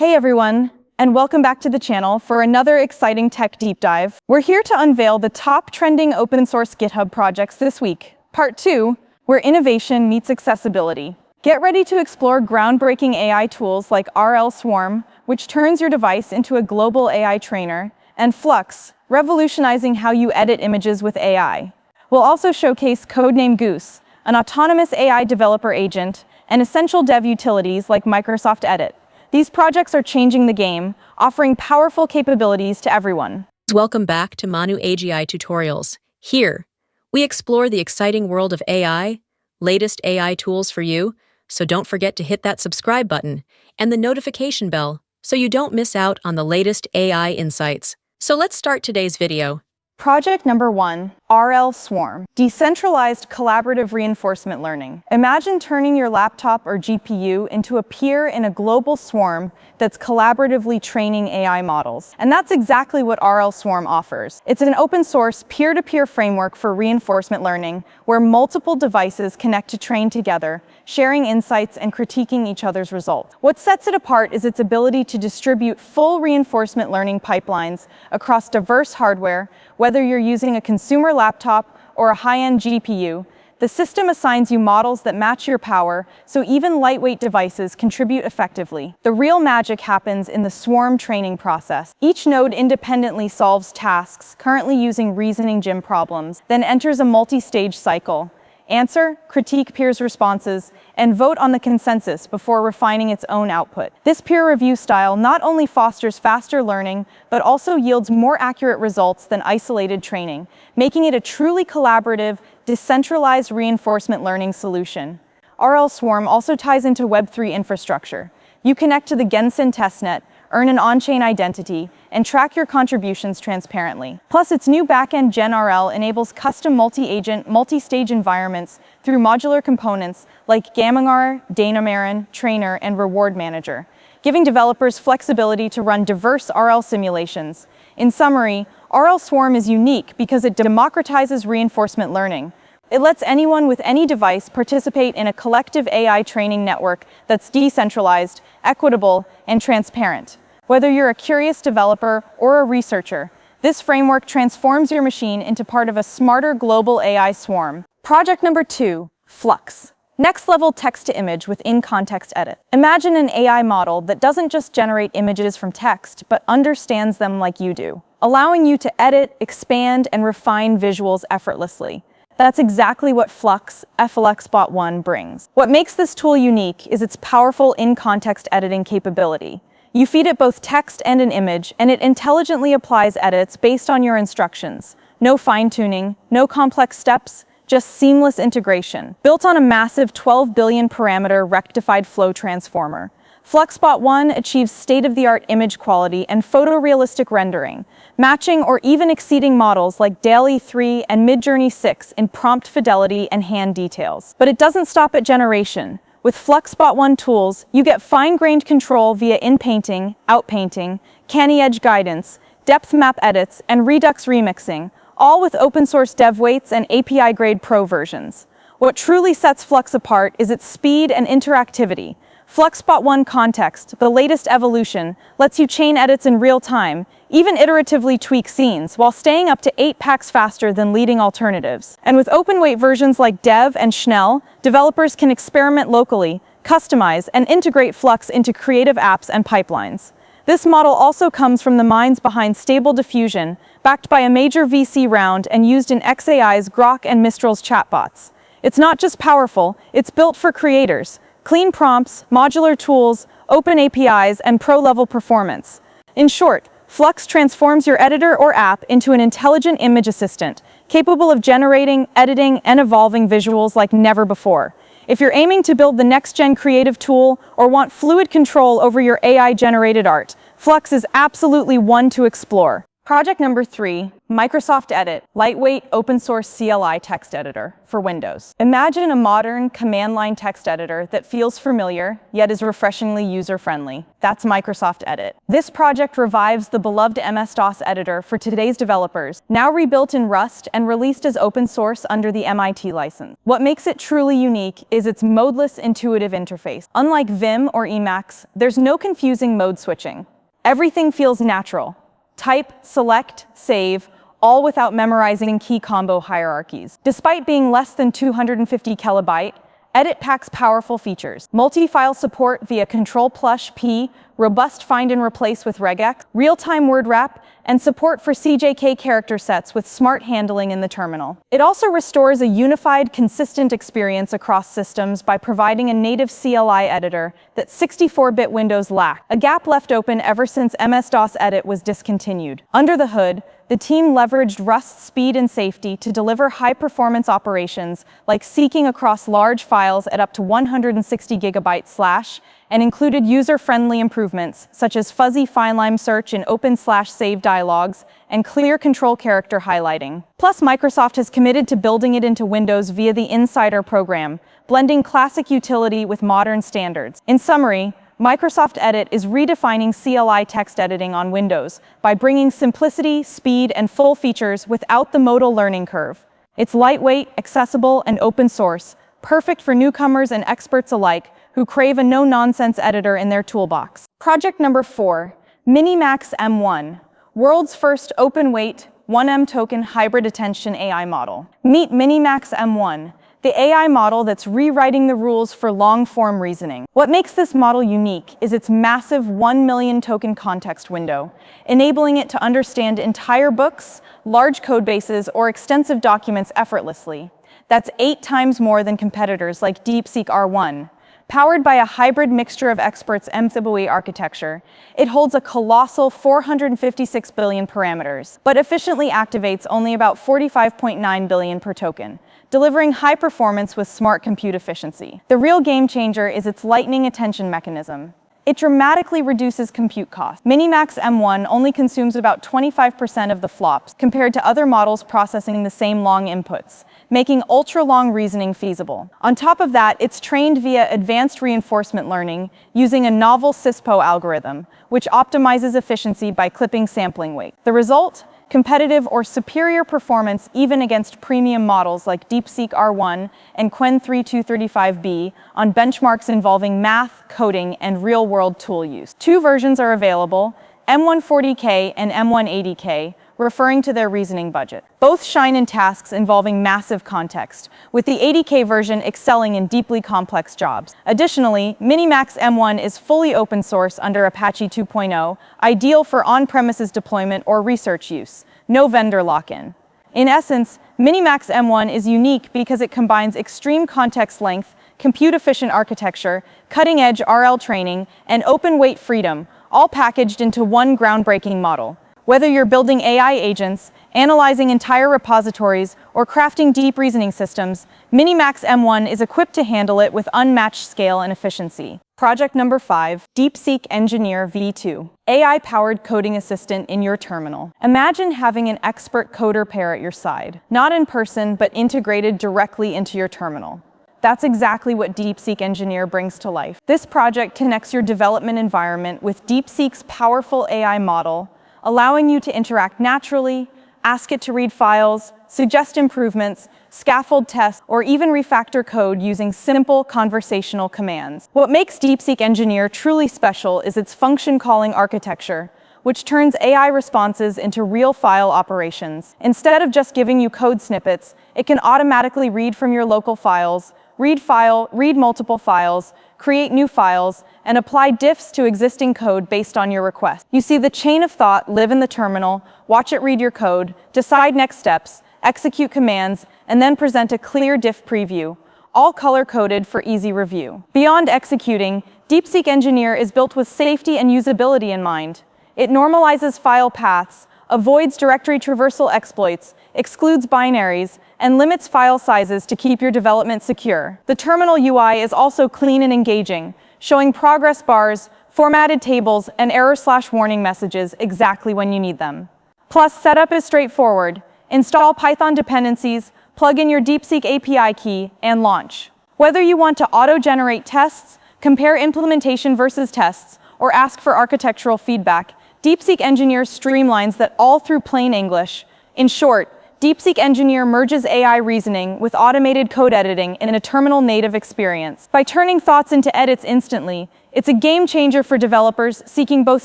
Hey everyone, and welcome back to the channel for another exciting tech deep dive. We're here to unveil the top trending open source GitHub projects this week. Part 2, where innovation meets accessibility. Get ready to explore groundbreaking AI tools like RL Swarm, which turns your device into a global AI trainer, and FLUX, revolutionizing how you edit images with AI. We'll also showcase Codename Goose, an autonomous AI developer agent, and essential dev utilities like Microsoft Edit. These projects are changing the game, offering powerful capabilities to everyone. Welcome back to Manu AGI Tutorials. Here, we explore the exciting world of AI, latest AI tools for you, so don't forget to hit that subscribe button and the notification bell so you don't miss out on the latest AI insights. So let's start today's video. Project number 1, RL Swarm, decentralized collaborative reinforcement learning. Imagine turning your laptop or GPU into a peer in a global swarm that's collaboratively training AI models. And that's exactly what RL Swarm offers. It's an open source peer-to-peer framework for reinforcement learning where multiple devices connect to train together, sharing insights and critiquing each other's results. What sets it apart is its ability to distribute full reinforcement learning pipelines across diverse hardware. Whether you're using a consumer laptop or a high-end GPU, the system assigns you models that match your power, so even lightweight devices contribute effectively. The real magic happens in the swarm training process. Each node independently solves tasks, currently using reasoning gym problems, then enters a multi-stage cycle. Answer, critique peers' responses, and vote on the consensus before refining its own output. This peer review style not only fosters faster learning, but also yields more accurate results than isolated training, making it a truly collaborative, decentralized reinforcement learning solution. RL Swarm also ties into Web3 infrastructure. You connect to the Gensen testnet, earn an on-chain identity, and track your contributions transparently. Plus, its new backend GenRL enables custom multi-agent, multi-stage environments through modular components like Gamangar, Danamaran, Trainer, and Reward Manager, giving developers flexibility to run diverse RL simulations. In summary, RL Swarm is unique because it democratizes reinforcement learning. It lets anyone with any device participate in a collective AI training network that's decentralized, equitable, and transparent. Whether you're a curious developer or a researcher, this framework transforms your machine into part of a smarter global AI swarm. Project number 2, FLUX. Next-level text-to-image with in-context edit. Imagine an AI model that doesn't just generate images from text, but understands them like you do, allowing you to edit, expand, and refine visuals effortlessly. That's exactly what FLUX FLX Bot 1 brings. What makes this tool unique is its powerful in-context editing capability. You feed it both text and an image, and it intelligently applies edits based on your instructions. No fine-tuning, no complex steps, just seamless integration. Built on a massive 12 billion parameter rectified flow transformer, FLUXBot 1 achieves state-of-the-art image quality and photorealistic rendering, matching or even exceeding models like DALL-E 3 and Midjourney 6 in prompt fidelity and hand details. But it doesn't stop at generation. With FLUXBot 1 tools, you get fine-grained control via in-painting, out-painting, canny edge guidance, depth map edits, and Redux remixing, all with open-source dev weights and API-grade pro versions. What truly sets FLUX apart is its speed and interactivity. FLUXBot 1 Context, the latest evolution, lets you chain edits in real time, even iteratively tweak scenes, while staying up to 8 packs faster than leading alternatives. And with open-weight versions like Dev and Schnell, developers can experiment locally, customize, and integrate FLUX into creative apps and pipelines. This model also comes from the minds behind Stable Diffusion, backed by a major VC round and used in xAI's Grok and Mistral's chatbots. It's not just powerful, it's built for creators. Clean prompts, modular tools, open APIs, and pro-level performance. In short, FLUX transforms your editor or app into an intelligent image assistant, capable of generating, editing, and evolving visuals like never before. If you're aiming to build the next-gen creative tool or want fluid control over your AI-generated art, FLUX is absolutely one to explore. Project number 3, Microsoft Edit, lightweight open source CLI text editor for Windows. Imagine a modern command line text editor that feels familiar, yet is refreshingly user-friendly. That's Microsoft Edit. This project revives the beloved MS-DOS editor for today's developers, now rebuilt in Rust and released as open source under the MIT license. What makes it truly unique is its modeless, intuitive interface. Unlike Vim or Emacs, there's no confusing mode switching. Everything feels natural. Type, select, save, all without memorizing key combo hierarchies. Despite being less than 250 kilobyte, Edit packs powerful features. Multi-file support via Ctrl+P, robust find and replace with regex, real-time word wrap, and support for CJK character sets with smart handling in the terminal. It also restores a unified, consistent experience across systems by providing a native CLI editor that 64-bit Windows lacked, a gap left open ever since MS-DOS Edit was discontinued. Under the hood, the team leveraged Rust's speed and safety to deliver high-performance operations like seeking across large files at up to 160 gigabytes and included user-friendly improvements such as fuzzy fileline search in open/save dialogues and clear control character highlighting. Plus, Microsoft has committed to building it into Windows via the Insider program, blending classic utility with modern standards. In summary, Microsoft Edit is redefining CLI text editing on Windows by bringing simplicity, speed, and full features without the modal learning curve. It's lightweight, accessible, and open source, perfect for newcomers and experts alike who crave a no-nonsense editor in their toolbox. Project number 4, Minimax M1, world's first open-weight, 1M token hybrid attention AI model. Meet Minimax M1, the AI model that's rewriting the rules for long-form reasoning. What makes this model unique is its massive 1 million token context window, enabling it to understand entire books, large code bases, or extensive documents effortlessly. That's 8 times more than competitors like DeepSeek R1. Powered by a hybrid mixture of experts' MCBOE architecture, it holds a colossal 456 billion parameters, but efficiently activates only about 45.9 billion per token, delivering high performance with smart compute efficiency. The real game changer is its lightning attention mechanism. It dramatically reduces compute costs. Minimax M1 only consumes about 25% of the flops compared to other models processing the same long inputs, making ultra-long reasoning feasible. On top of that, it's trained via advanced reinforcement learning using a novel CISPO algorithm, which optimizes efficiency by clipping sampling weight. The result? Competitive or superior performance even against premium models like DeepSeek R1 and Qwen 3235B on benchmarks involving math, coding, and real-world tool use. 2 versions are available, M140K and M180K, referring to their reasoning budget. Both shine in tasks involving massive context, with the 80K version excelling in deeply complex jobs. Additionally, Minimax M1 is fully open source under Apache 2.0, ideal for on-premises deployment or research use. No vendor lock-in. In essence, Minimax M1 is unique because it combines extreme context length, compute-efficient architecture, cutting-edge RL training, and open-weight freedom, all packaged into one groundbreaking model. Whether you're building AI agents, analyzing entire repositories, or crafting deep reasoning systems, Minimax M1 is equipped to handle it with unmatched scale and efficiency. Project number 5, DeepSeek Engineer V2, AI-powered coding assistant in your terminal. Imagine having an expert coder pair at your side, not in person, but integrated directly into your terminal. That's exactly what DeepSeek Engineer brings to life. This project connects your development environment with DeepSeek's powerful AI model, allowing you to interact naturally, ask it to read files, suggest improvements, scaffold tests, or even refactor code using simple conversational commands. What makes DeepSeek Engineer truly special is its function calling architecture, which turns AI responses into real file operations. Instead of just giving you code snippets, it can automatically read from your local files, read multiple files, create new files, and apply diffs to existing code based on your request. You see the chain of thought live in the terminal, watch it read your code, decide next steps, execute commands, and then present a clear diff preview, all color-coded for easy review. Beyond executing, DeepSeek Engineer is built with safety and usability in mind. It normalizes file paths, avoids directory traversal exploits, excludes binaries, and limits file sizes to keep your development secure. The terminal UI is also clean and engaging, showing progress bars, formatted tables, and error/warning messages exactly when you need them. Plus, setup is straightforward. Install Python dependencies, plug in your DeepSeek API key, and launch. Whether you want to auto-generate tests, compare implementation versus tests, or ask for architectural feedback, DeepSeek Engineer streamlines that all through plain English. In short, DeepSeek Engineer merges AI reasoning with automated code editing in a terminal-native experience. By turning thoughts into edits instantly, it's a game changer for developers seeking both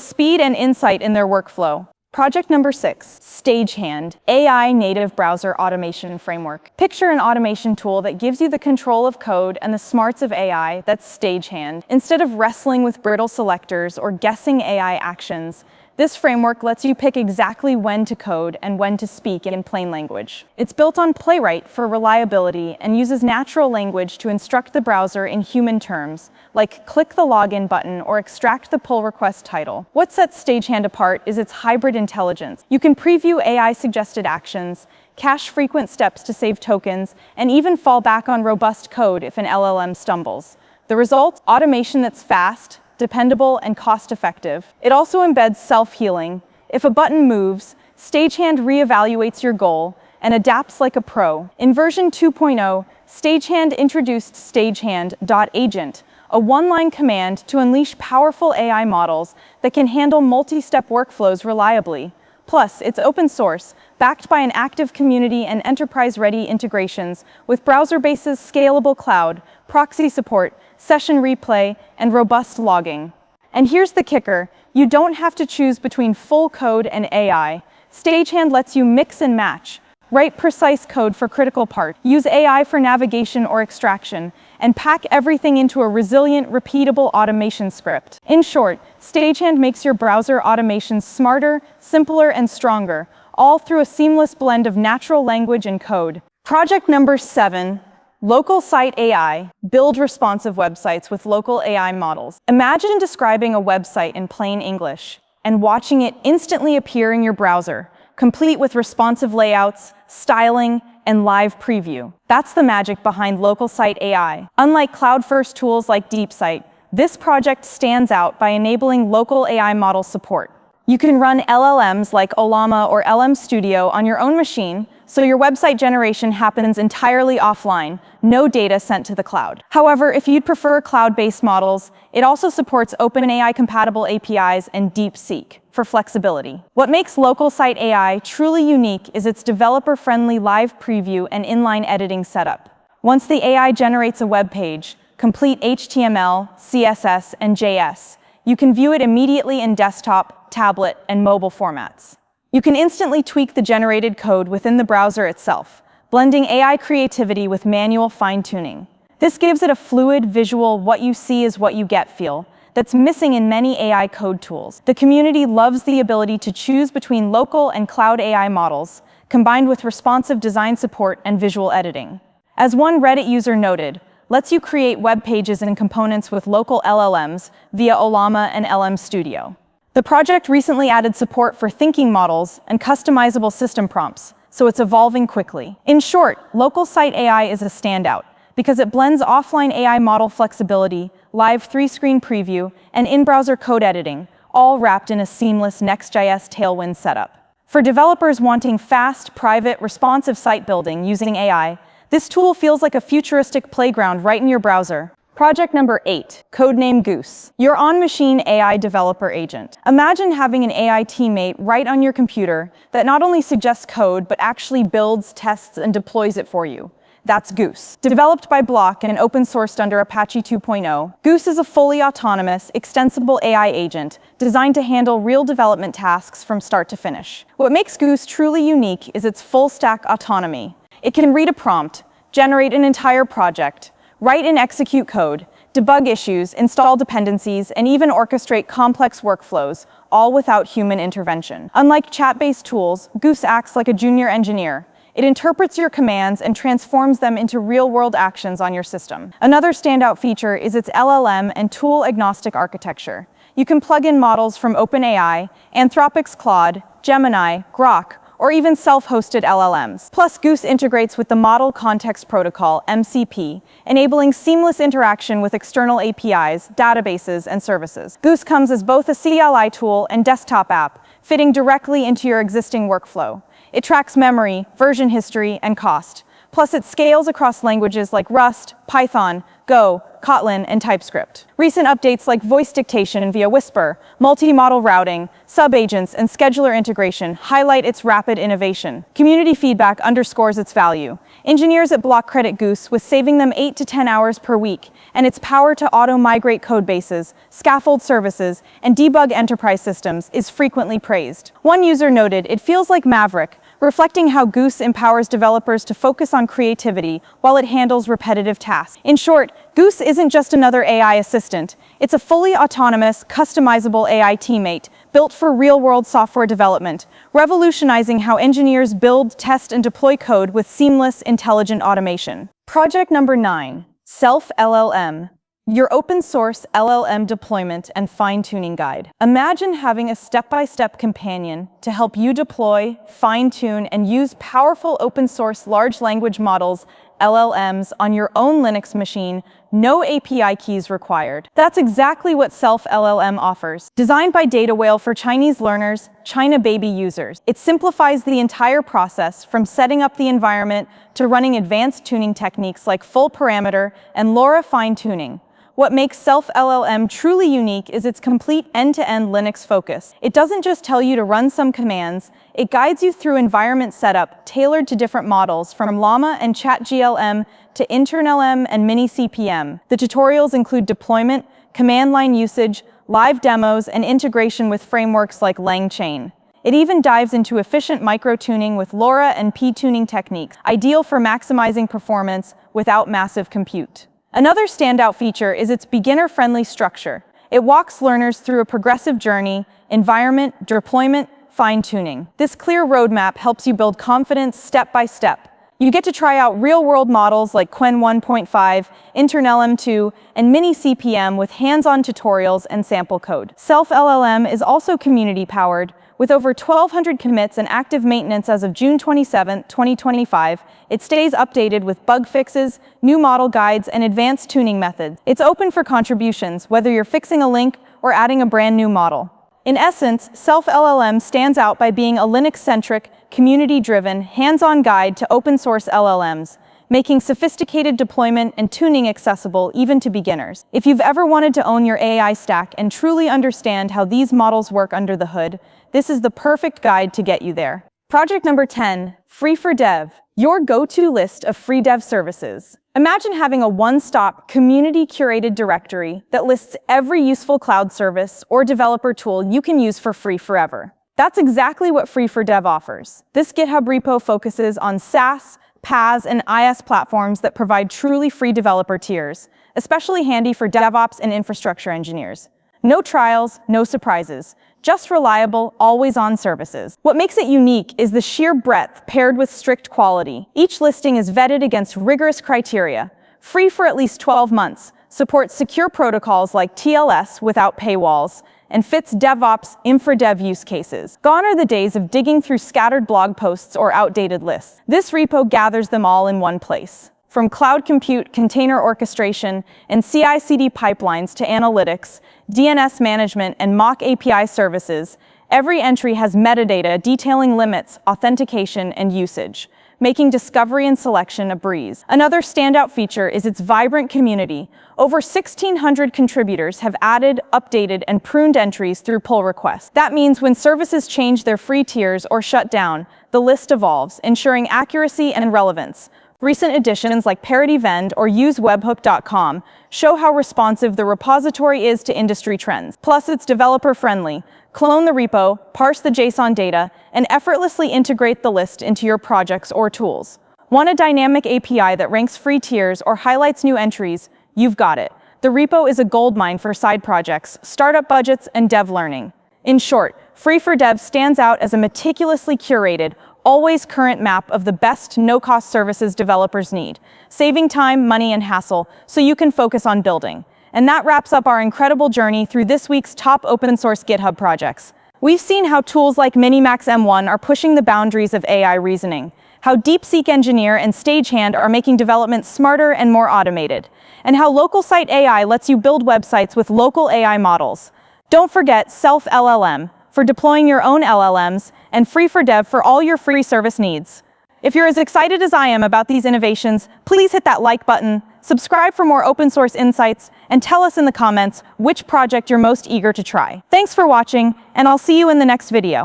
speed and insight in their workflow. Project number 6, Stagehand, AI native browser automation framework. Picture an automation tool that gives you the control of code and the smarts of AI. That's Stagehand. Instead of wrestling with brittle selectors or guessing AI actions, this framework lets you pick exactly when to code and when to speak in plain language. It's built on Playwright for reliability and uses natural language to instruct the browser in human terms, like click the login button or extract the pull request title. What sets Stagehand apart is its hybrid intelligence. You can preview AI-suggested actions, cache frequent steps to save tokens, and even fall back on robust code if an LLM stumbles. The result? Automation that's fast, dependable, and cost-effective. It also embeds self-healing. If a button moves, Stagehand reevaluates your goal and adapts like a pro. In version 2.0, Stagehand introduced Stagehand.agent, a one-line command to unleash powerful AI models that can handle multi-step workflows reliably. Plus, it's open source, backed by an active community and enterprise-ready integrations with browser-base's scalable cloud, proxy support, session replay, and robust logging. And here's the kicker, you don't have to choose between full code and AI. Stagehand lets you mix and match. Write precise code for critical parts, use AI for navigation or extraction, and pack everything into a resilient, repeatable automation script. In short, Stagehand makes your browser automations smarter, simpler, and stronger, all through a seamless blend of natural language and code. Project number 7, LocalSite AI, build responsive websites with local AI models. Imagine describing a website in plain English and watching it instantly appear in your browser, complete with responsive layouts, styling, and live preview. That's the magic behind LocalSite AI. Unlike cloud-first tools like DeepSeek, this project stands out by enabling local AI model support. You can run LLMs like Ollama or LM Studio on your own machine, so your website generation happens entirely offline, no data sent to the cloud. However, if you'd prefer cloud-based models, it also supports OpenAI-compatible APIs and DeepSeek for flexibility. What makes LocalSite AI truly unique is its developer-friendly live preview and inline editing setup. Once the AI generates a web page, complete HTML, CSS, and JS, you can view it immediately in desktop, tablet, and mobile formats. You can instantly tweak the generated code within the browser itself, blending AI creativity with manual fine-tuning. This gives it a fluid, visual, what you see is what you get feel that's missing in many AI code tools. The community loves the ability to choose between local and cloud AI models, combined with responsive design support and visual editing. As one Reddit user noted, lets you create web pages and components with local LLMs via Ollama and LM Studio. The project recently added support for thinking models and customizable system prompts, so it's evolving quickly. In short, LocalSite AI is a standout because it blends offline AI model flexibility, live 3-screen preview, and in-browser code editing, all wrapped in a seamless Next.js Tailwind setup. For developers wanting fast, private, responsive site building using AI, this tool feels like a futuristic playground right in your browser. Project number 8, Codename Goose, your on-machine AI developer agent. Imagine having an AI teammate right on your computer that not only suggests code, but actually builds, tests, and deploys it for you. That's Goose. Developed by Block and open-sourced under Apache 2.0, Goose is a fully autonomous, extensible AI agent designed to handle real development tasks from start to finish. What makes Goose truly unique is its full-stack autonomy. It can read a prompt, generate an entire project, write and execute code, debug issues, install dependencies, and even orchestrate complex workflows, all without human intervention. Unlike chat-based tools, Goose acts like a junior engineer. It interprets your commands and transforms them into real-world actions on your system. Another standout feature is its LLM and tool-agnostic architecture. You can plug in models from OpenAI, Anthropic's Claude, Gemini, Grok, or even self-hosted LLMs. Plus, Goose integrates with the Model Context Protocol, MCP, enabling seamless interaction with external APIs, databases, and services. Goose comes as both a CLI tool and desktop app, fitting directly into your existing workflow. It tracks memory, version history, and cost. Plus, it scales across languages like Rust, Python, Go, Kotlin, and TypeScript. Recent updates like voice dictation via Whisper, multi-model routing, sub-agents, and scheduler integration highlight its rapid innovation. Community feedback underscores its value. Engineers at Block credit Goose with saving them 8 to 10 hours per week, and its power to auto-migrate codebases, scaffold services, and debug enterprise systems is frequently praised. One user noted, "It feels like Maverick," reflecting how Goose empowers developers to focus on creativity while it handles repetitive tasks. In short, Goose isn't just another AI assistant. It's a fully autonomous, customizable AI teammate built for real-world software development, revolutionizing how engineers build, test, and deploy code with seamless, intelligent automation. Project number 9, Self-LLM. Your open-source LLM deployment and fine-tuning guide. Imagine having a step-by-step companion to help you deploy, fine-tune, and use powerful open-source large language models, LLMs, on your own Linux machine, no API keys required. That's exactly what Self-LLM offers. Designed by Data Whale for Chinese learners, China baby users, it simplifies the entire process from setting up the environment to running advanced tuning techniques like full parameter and LoRa fine-tuning. What makes Self-LLM truly unique is its complete end-to-end Linux focus. It doesn't just tell you to run some commands, it guides you through environment setup tailored to different models, from Llama and ChatGLM to InternLM and Mini-CPM. The tutorials include deployment, command line usage, live demos, and integration with frameworks like LangChain. It even dives into efficient micro-tuning with LoRa and P-tuning techniques, ideal for maximizing performance without massive compute. Another standout feature is its beginner-friendly structure. It walks learners through a progressive journey: environment, deployment, fine-tuning. This clear roadmap helps you build confidence step by step. You get to try out real-world models like Qwen 1.5, InternLM 2, and Mini-CPM with hands-on tutorials and sample code. Self-LLM is also community-powered. With over 1,200 commits and active maintenance as of June 27, 2025, it stays updated with bug fixes, new model guides, and advanced tuning methods. It's open for contributions, whether you're fixing a link or adding a brand new model. In essence, Self-LLM stands out by being a Linux-centric, community-driven, hands-on guide to open-source LLMs, making sophisticated deployment and tuning accessible even to beginners. If you've ever wanted to own your AI stack and truly understand how these models work under the hood, this is the perfect guide to get you there. Project number 10, free-for.dev, your go-to list of free dev services. Imagine having a one-stop, community-curated directory that lists every useful cloud service or developer tool you can use for free forever. That's exactly what free-for.dev offers. This GitHub repo focuses on SaaS, PaaS, and IaaS platforms that provide truly free developer tiers, especially handy for DevOps and infrastructure engineers. No trials, no surprises, just reliable, always-on services. What makes it unique is the sheer breadth paired with strict quality. Each listing is vetted against rigorous criteria, free for at least 12 months, supports secure protocols like TLS without paywalls, and fits DevOps, infra-dev use cases. Gone are the days of digging through scattered blog posts or outdated lists. This repo gathers them all in one place. From cloud compute, container orchestration, and CI/CD pipelines to analytics, DNS management, and mock API services, every entry has metadata detailing limits, authentication, and usage, making discovery and selection a breeze. Another standout feature is its vibrant community. Over 1,600 contributors have added, updated, and pruned entries through pull requests. That means when services change their free tiers or shut down, the list evolves, ensuring accuracy and relevance. Recent additions like ParityVend or UseWebhook.com show how responsive the repository is to industry trends. Plus, it's developer-friendly. Clone the repo, parse the JSON data, and effortlessly integrate the list into your projects or tools. Want a dynamic API that ranks free tiers or highlights new entries? You've got it. The repo is a goldmine for side projects, startup budgets, and dev learning. In short, free-for.dev stands out as a meticulously curated, always current map of the best no-cost services developers need, saving time, money, and hassle so you can focus on building. And that wraps up our incredible journey through this week's top open-source GitHub projects. We've seen how tools like Minimax M1 are pushing the boundaries of AI reasoning, how DeepSeek Engineer and Stagehand are making development smarter and more automated, and how LocalSite AI lets you build websites with local AI models. Don't forget Self-LLM, for deploying your own LLMs, and free-for.dev for all your free service needs. If you're as excited as I am about these innovations, please hit that like button, subscribe for more open source insights, and tell us in the comments which project you're most eager to try. Thanks for watching, and I'll see you in the next video.